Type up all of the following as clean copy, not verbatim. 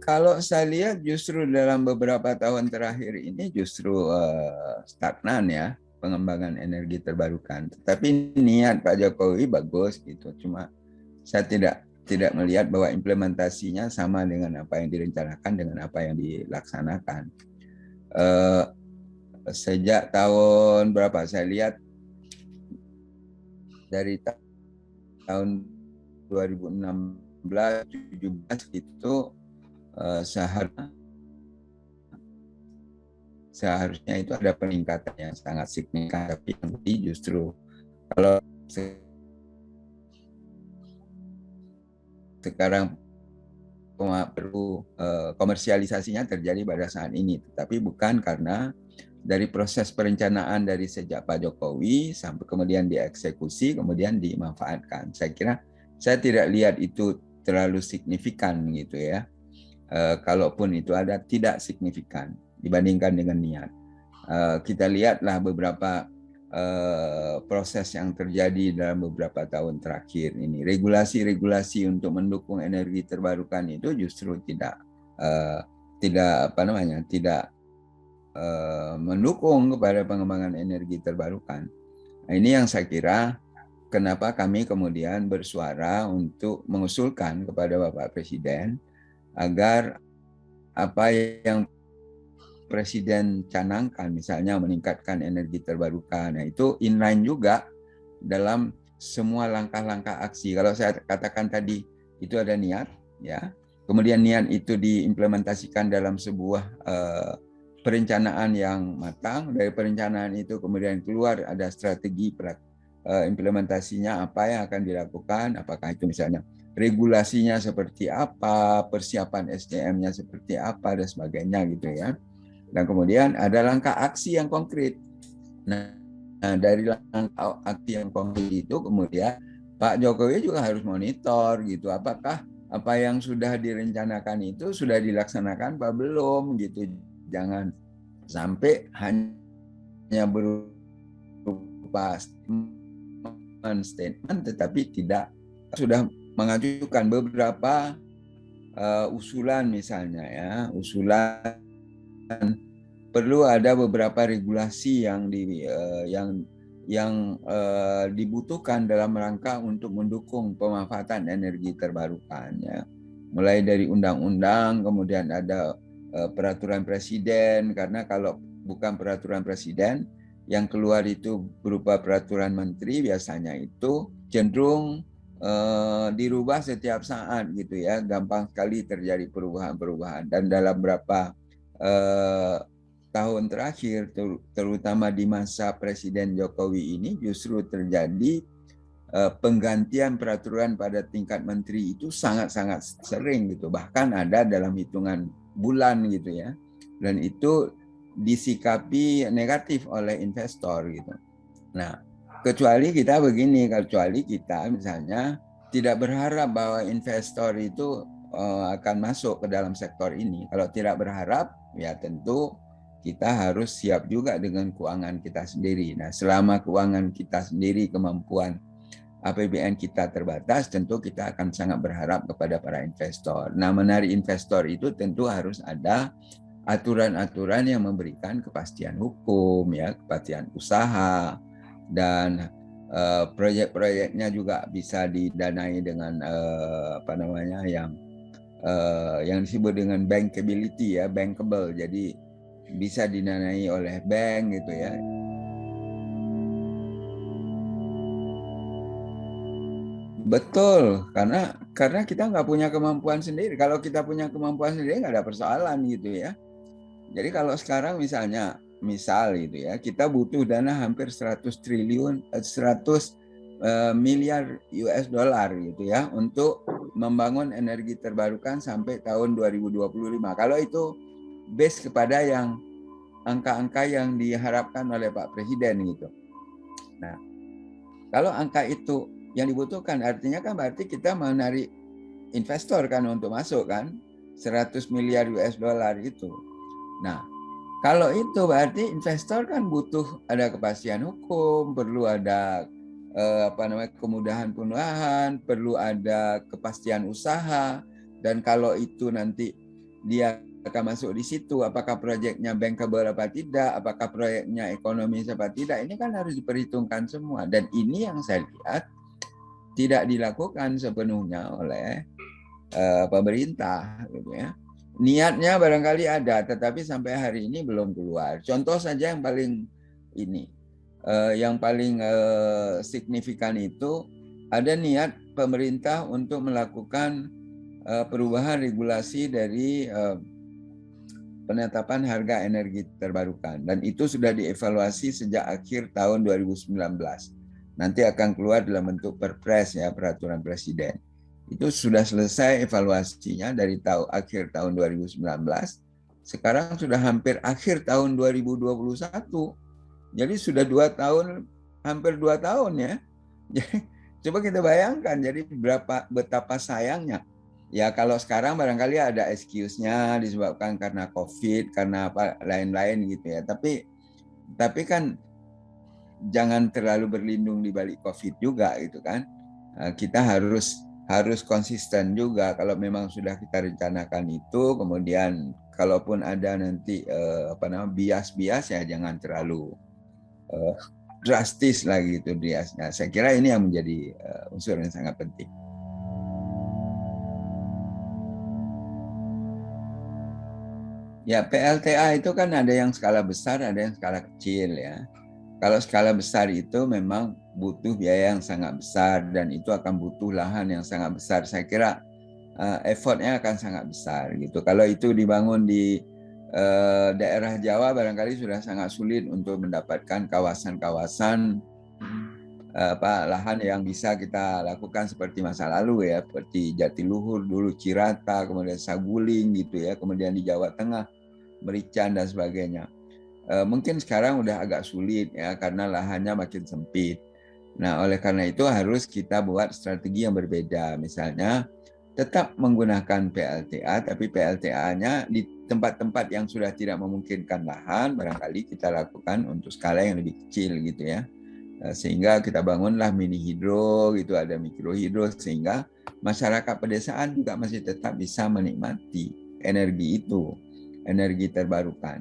Kalau saya lihat justru dalam beberapa tahun terakhir ini justru stagnan ya pengembangan energi terbarukan. Tetapi niat Pak Jokowi bagus gitu. Cuma saya tidak melihat bahwa implementasinya sama dengan apa yang direncanakan dengan apa yang dilaksanakan. Sejak tahun berapa saya lihat dari tahun 2016-17 itu seharusnya itu ada peningkatan yang sangat signifikan, tapi justru kalau sekarang perlu komersialisasinya terjadi pada saat ini, tetapi bukan karena dari proses perencanaan dari sejak Pak Jokowi sampai kemudian dieksekusi, kemudian dimanfaatkan. Saya tidak lihat itu terlalu signifikan gitu ya. Kalaupun itu ada, tidak signifikan dibandingkan dengan niat. Kita lihatlah beberapa proses yang terjadi dalam beberapa tahun terakhir ini. Regulasi-regulasi untuk mendukung energi terbarukan itu justru tidak mendukung kepada pengembangan energi terbarukan. Nah, ini yang saya kira kenapa kami kemudian bersuara untuk mengusulkan kepada Bapak Presiden agar apa yang Presiden canangkan, misalnya meningkatkan energi terbarukan, nah itu inline juga dalam semua langkah-langkah aksi. Kalau saya katakan tadi itu ada niat, ya, kemudian niat itu diimplementasikan dalam sebuah perencanaan yang matang. Dari perencanaan itu kemudian keluar ada strategi implementasinya apa yang akan dilakukan, apakah itu misalnya regulasinya seperti apa, persiapan SDM-nya seperti apa dan sebagainya gitu ya. Dan kemudian ada langkah aksi yang konkret. Nah, dari langkah aksi yang konkret itu kemudian Pak Jokowi juga harus monitor gitu. Apakah apa yang sudah direncanakan itu sudah dilaksanakan apa belum gitu. Jangan sampai hanya berupa statement tetapi tidak sudah mengajukan beberapa usulan misalnya ya, usulan perlu ada beberapa regulasi yang dibutuhkan dalam rangka untuk mendukung pemanfaatan energi terbarukan ya. Mulai dari undang-undang, kemudian ada peraturan presiden, karena kalau bukan peraturan presiden yang keluar itu berupa peraturan menteri, biasanya itu cenderung dirubah setiap saat gitu ya, gampang sekali terjadi perubahan-perubahan. Dan dalam beberapa tahun terakhir, terutama di masa Presiden Jokowi ini, justru terjadi penggantian peraturan pada tingkat menteri itu sangat-sangat sering gitu, bahkan ada dalam hitungan bulan gitu ya, dan itu disikapi negatif oleh investor gitu. Nah, kecuali kita misalnya tidak berharap bahwa investor itu akan masuk ke dalam sektor ini. Kalau tidak berharap, ya tentu kita harus siap juga dengan keuangan kita sendiri. Nah, selama keuangan kita sendiri, kemampuan APBN kita terbatas, tentu kita akan sangat berharap kepada para investor. Nah, menarik investor itu tentu harus ada aturan-aturan yang memberikan kepastian hukum, ya, kepastian usaha, dan proyek-proyeknya juga bisa didanai dengan yang disebut dengan bankability ya, bankable. Jadi bisa didanai oleh bank gitu ya. Betul, karena kita nggak punya kemampuan sendiri. Kalau kita punya kemampuan sendiri nggak ada persoalan gitu ya. Jadi kalau sekarang misal gitu ya, kita butuh dana hampir 100 miliar US dollar gitu ya untuk membangun energi terbarukan sampai tahun 2025. Kalau itu base kepada yang angka-angka yang diharapkan oleh Pak Presiden gitu. Nah, kalau angka itu yang dibutuhkan, artinya kan berarti kita menarik investor kan untuk masuk kan, 100 miliar US dollar itu. Nah, kalau itu berarti investor kan butuh ada kepastian hukum, perlu ada kemudahan, perlu ada kepastian usaha, dan kalau itu nanti dia akan masuk di situ, apakah proyeknya bankable apa tidak, apakah proyeknya ekonomis apa tidak, ini kan harus diperhitungkan semua. Dan ini yang saya lihat tidak dilakukan sepenuhnya oleh pemerintah, gitu ya. Niatnya barangkali ada, tetapi sampai hari ini belum keluar. Contoh saja yang paling ini, yang paling signifikan itu ada niat pemerintah untuk melakukan perubahan regulasi dari penetapan harga energi terbarukan, dan itu sudah dievaluasi sejak akhir tahun 2019. Nanti akan keluar dalam bentuk perpres ya, peraturan presiden. Itu sudah selesai evaluasinya dari akhir tahun 2019. Sekarang sudah hampir akhir tahun 2021. Jadi sudah 2 tahun, hampir 2 tahun ya. Jadi coba kita bayangkan, jadi betapa sayangnya. Ya kalau sekarang barangkali ada excuse-nya disebabkan karena COVID, karena apa lain-lain gitu ya. Tapi kan jangan terlalu berlindung di balik COVID juga gitu kan. Kita harus konsisten juga kalau memang sudah kita rencanakan itu, kemudian kalaupun ada nanti bias-bias ya jangan terlalu drastis lagi itu biasnya. Saya kira ini yang menjadi unsur yang sangat penting. Ya, PLTA itu kan ada yang skala besar, ada yang skala kecil ya. Kalau skala besar itu memang butuh biaya yang sangat besar dan itu akan butuh lahan yang sangat besar. Saya kira effortnya akan sangat besar gitu. Kalau itu dibangun di daerah Jawa barangkali sudah sangat sulit untuk mendapatkan kawasan-kawasan lahan yang bisa kita lakukan seperti masa lalu ya, seperti Jatiluhur dulu, Cirata, kemudian Saguling gitu ya, kemudian di Jawa Tengah, Merican dan sebagainya. Mungkin sekarang udah agak sulit ya karena lahannya makin sempit. Nah, oleh karena itu harus kita buat strategi yang berbeda. Misalnya tetap menggunakan PLTA, tapi PLTA-nya di tempat-tempat yang sudah tidak memungkinkan lahan, barangkali kita lakukan untuk skala yang lebih kecil gitu ya. Sehingga kita bangunlah mini hidro gitu, ada mikro hidro, sehingga masyarakat pedesaan juga masih tetap bisa menikmati energi itu, energi terbarukan.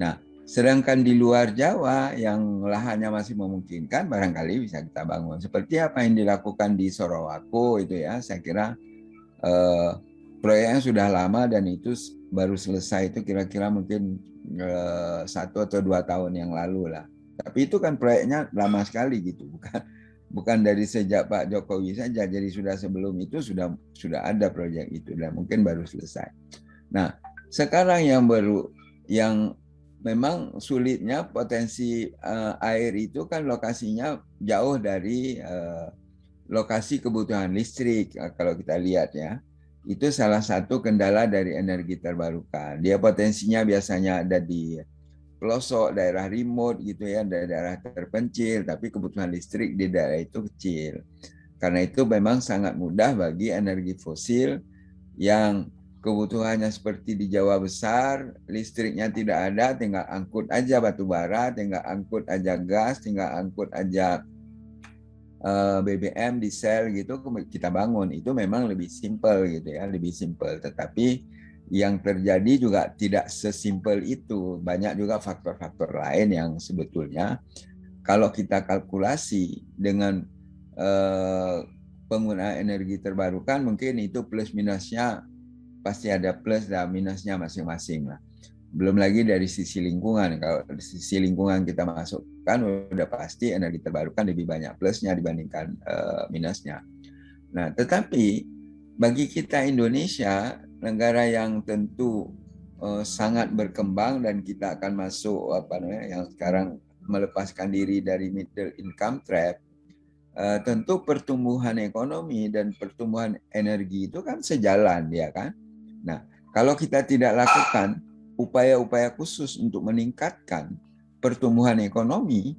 Nah, sedangkan di luar Jawa yang lahannya masih memungkinkan, barangkali bisa kita bangun. Seperti apa yang dilakukan di Sorowako itu ya, saya kira proyeknya sudah lama dan itu baru selesai itu kira-kira mungkin 1 atau 2 tahun yang lalu lah. Tapi itu kan proyeknya lama sekali gitu, bukan dari sejak Pak Jokowi saja. Jadi sudah sebelum itu sudah ada proyek itu dan mungkin baru selesai. Nah, sekarang yang memang sulitnya potensi air itu kan lokasinya jauh dari lokasi kebutuhan listrik. Kalau kita lihat ya, itu salah satu kendala dari energi terbarukan. Dia potensinya biasanya ada di pelosok, daerah remote gitu ya, daerah terpencil, tapi kebutuhan listrik di daerah itu kecil. Karena itu memang sangat mudah bagi energi fosil yang kebutuhannya seperti di Jawa besar, listriknya tidak ada, tinggal angkut aja batu bara, tinggal angkut aja gas, tinggal angkut aja BBM, diesel gitu, kita bangun. Itu memang lebih simpel gitu ya, lebih simpel. Tetapi yang terjadi juga tidak sesimpel itu. Banyak juga faktor-faktor lain yang sebetulnya kalau kita kalkulasi dengan penggunaan energi terbarukan, mungkin itu plus minusnya pasti ada plus dan minusnya masing-masing lah. Belum lagi dari sisi lingkungan. Kalau dari sisi lingkungan kita masukkan, udah pasti energi terbarukan lebih banyak plusnya dibandingkan minusnya. Nah, tetapi bagi kita Indonesia, negara yang tentu sangat berkembang dan kita akan masuk yang sekarang melepaskan diri dari middle income trap, tentu pertumbuhan ekonomi dan pertumbuhan energi itu kan sejalan ya kan. Nah, kalau kita tidak lakukan upaya-upaya khusus untuk meningkatkan pertumbuhan ekonomi,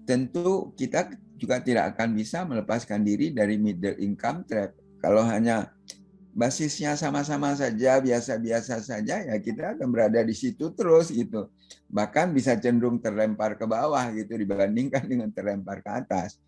tentu kita juga tidak akan bisa melepaskan diri dari middle income trap. Kalau hanya basisnya sama-sama saja, biasa-biasa saja, ya kita akan berada di situ terus gitu. Bahkan bisa cenderung terlempar ke bawah gitu dibandingkan dengan terlempar ke atas.